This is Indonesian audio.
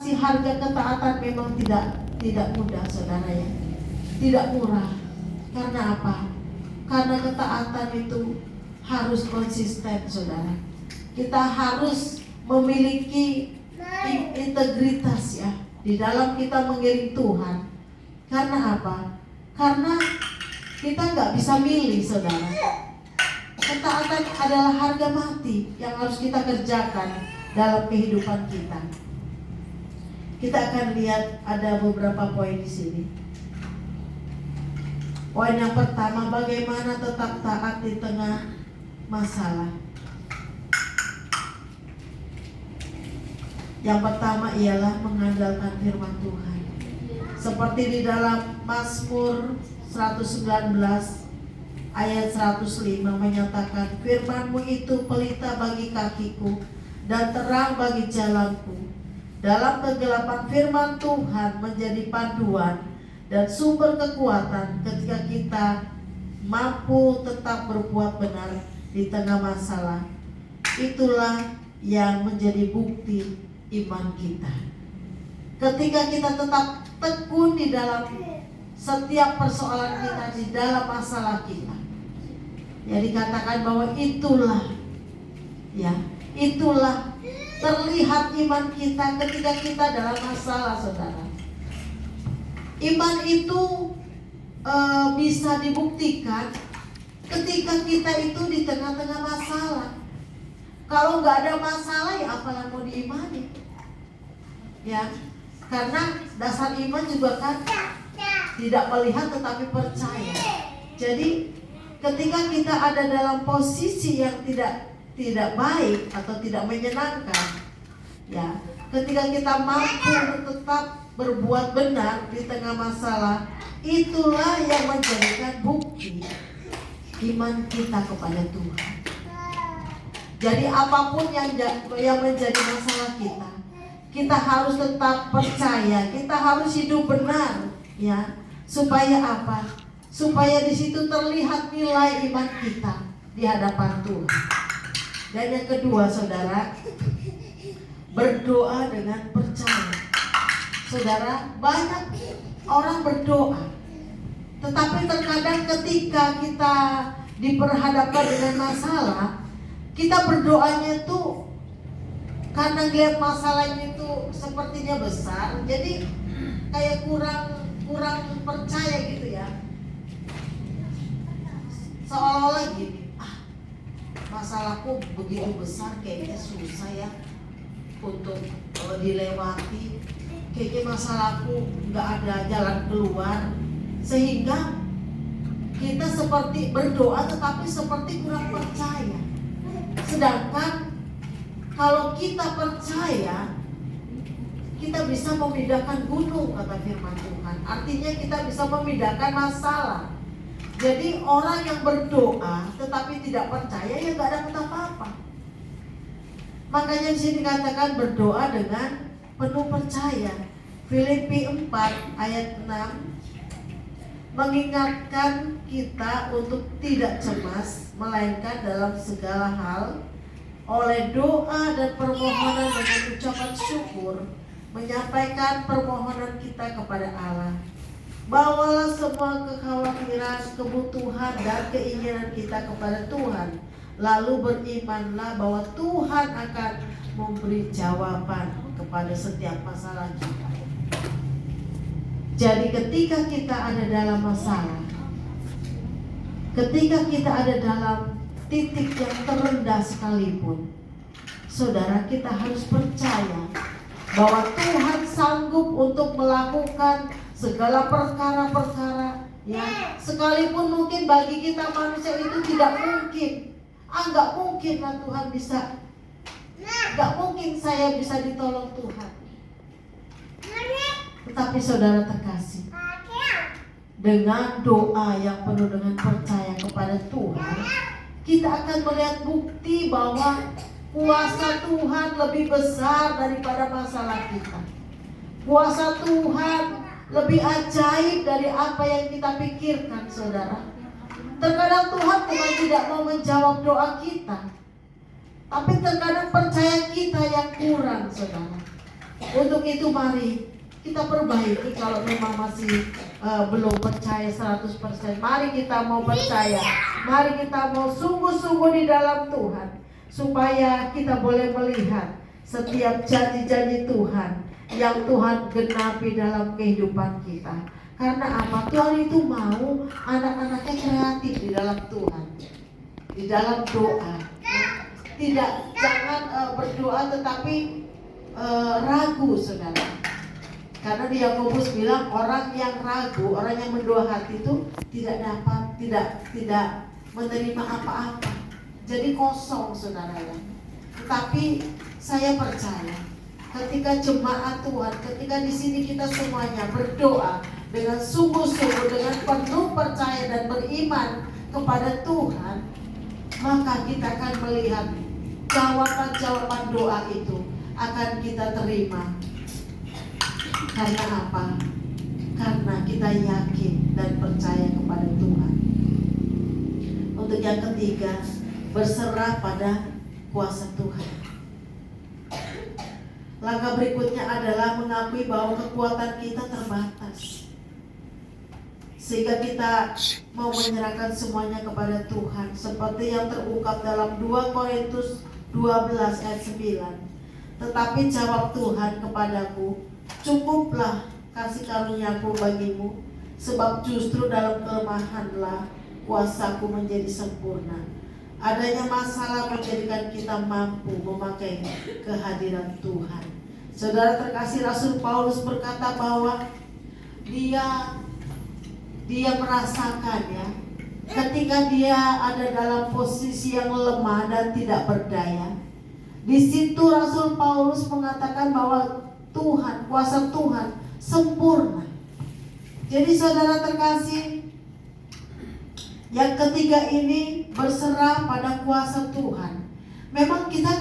Harga ketaatan memang tidak mudah, saudara ya. Tidak murah. Karena apa? Karena ketaatan itu harus konsisten, saudara. Kita harus memiliki integritas ya di dalam kita mengiring Tuhan. Karena apa? Karena kita nggak bisa milih, saudara. Ketaatan adalah harga mati yang harus kita kerjakan dalam kehidupan kita. Kita akan lihat ada beberapa poin di sini. Poin yang pertama, bagaimana tetap taat di tengah masalah. Yang pertama ialah mengandalkan firman Tuhan. Seperti di dalam Mazmur 119 ayat 105 menyatakan, firman-Mu itu pelita bagi kakiku dan terang bagi jalanku. Dalam kegelapan firman Tuhan menjadi panduan dan sumber kekuatan ketika kita mampu tetap berbuat benar di tengah masalah. Itulah yang menjadi bukti iman kita. Ketika kita tetap tekun di dalam setiap persoalan kita, di dalam masalah kita, ya dikatakan bahwa itulah terlihat iman kita ketika kita dalam masalah, saudara. Iman itu bisa dibuktikan ketika kita itu di tengah-tengah masalah. Kalau nggak ada masalah, ya apalah mau diimani? Ya, karena dasar iman juga kan tidak melihat tetapi percaya. Jadi ketika kita ada dalam posisi yang tidak baik atau tidak menyenangkan, ya, ketika kita mampu untuk tetap berbuat benar di tengah masalah, itulah yang menjadikan bukti iman kita kepada Tuhan. Jadi apapun yang menjadi masalah kita harus tetap percaya, kita harus hidup benar, ya, supaya apa? Supaya di situ terlihat nilai iman kita di hadapan Tuhan. Dan yang kedua, saudara, berdoa dengan percaya. Saudara, banyak orang berdoa, tetapi terkadang ketika kita diperhadapkan dengan masalah, kita berdoanya tuh karena lihat masalahnya itu sepertinya besar, jadi kayak kurang percaya gitu ya. Seolah-olah gini, masalahku begitu besar, kayaknya susah ya untuk dilewati. Kayaknya masalahku nggak ada jalan keluar, sehingga kita seperti berdoa tetapi seperti kurang percaya. Sedangkan kalau kita percaya, kita bisa memindahkan gunung, kata firman Tuhan. Artinya kita bisa memindahkan masalah. Jadi orang yang berdoa tetapi tidak percaya, ya nggak dapat apa-apa. Makanya di sini dikatakan berdoa dengan penuh percaya. Filipi 4 ayat 6 mengingatkan kita untuk tidak cemas, melainkan dalam segala hal oleh doa dan permohonan dengan ucapan syukur menyampaikan permohonan kita kepada Allah. Bawalah semua kekhawatiran, kebutuhan dan keinginan kita kepada Tuhan. Lalu berimanlah bahwa Tuhan akan memberi jawaban kepada setiap masalah kita. Jadi ketika kita ada dalam masalah, ketika kita ada dalam titik yang terendah sekalipun, saudara, kita harus percaya bahwa Tuhan sanggup untuk melakukan segala perkara-perkara, ya, sekalipun mungkin bagi kita manusia itu tidak mungkin. Nggak mungkin lah Tuhan bisa, nggak mungkin saya bisa ditolong Tuhan. Tetapi saudara terkasih, dengan doa yang penuh dengan percaya kepada Tuhan, kita akan melihat bukti bahwa kuasa Tuhan lebih besar daripada masalah kita. Kuasa Tuhan lebih ajaib dari apa yang kita pikirkan, saudara. Terkadang Tuhan bukan tidak mau menjawab doa kita, tapi terkadang percaya kita yang kurang, saudara. Untuk itu mari kita perbaiki. Kalau memang masih belum percaya 100%, mari kita mau percaya. Mari kita mau sungguh-sungguh di dalam Tuhan, supaya kita boleh melihat setiap janji-janji Tuhan yang Tuhan genapi dalam kehidupan kita. Karena apa? Tuhan itu mau anak-anaknya kreatif di dalam Tuhan, di dalam doa. Jangan berdoa tetapi ragu, saudara. Karena di Yakobus bilang orang yang ragu, orang yang mendua hati itu tidak menerima apa-apa. Jadi kosong, saudara ya. Tetapi saya percaya ketika jemaat Tuhan, ketika di sini kita semuanya berdoa dengan sungguh-sungguh, dengan penuh percaya dan beriman kepada Tuhan, maka kita akan melihat jawaban-jawaban doa itu akan kita terima. Karena apa? Karena kita yakin dan percaya kepada Tuhan. Untuk yang ketiga, berserah pada kuasa Tuhan. Langkah berikutnya adalah mengakui bahwa kekuatan kita terbatas, sehingga kita mau menyerahkan semuanya kepada Tuhan, seperti yang terungkap dalam 2 Korintus 12 ayat 9. Tetapi jawab Tuhan kepadaku, cukuplah kasih karuniaku bagimu, sebab justru dalam kelemahanlah kuasaku menjadi sempurna. Adanya masalah menjadikan kita mampu memakai kehadiran Tuhan. Saudara terkasih, Rasul Paulus berkata bahwa dia merasakan ya, ketika dia ada dalam posisi yang lemah dan tidak berdaya. Di situ Rasul Paulus mengatakan bahwa Tuhan, kuasa Tuhan sempurna. Jadi saudara terkasih, yang ketiga ini berserah pada kuasa Tuhan. Memang kita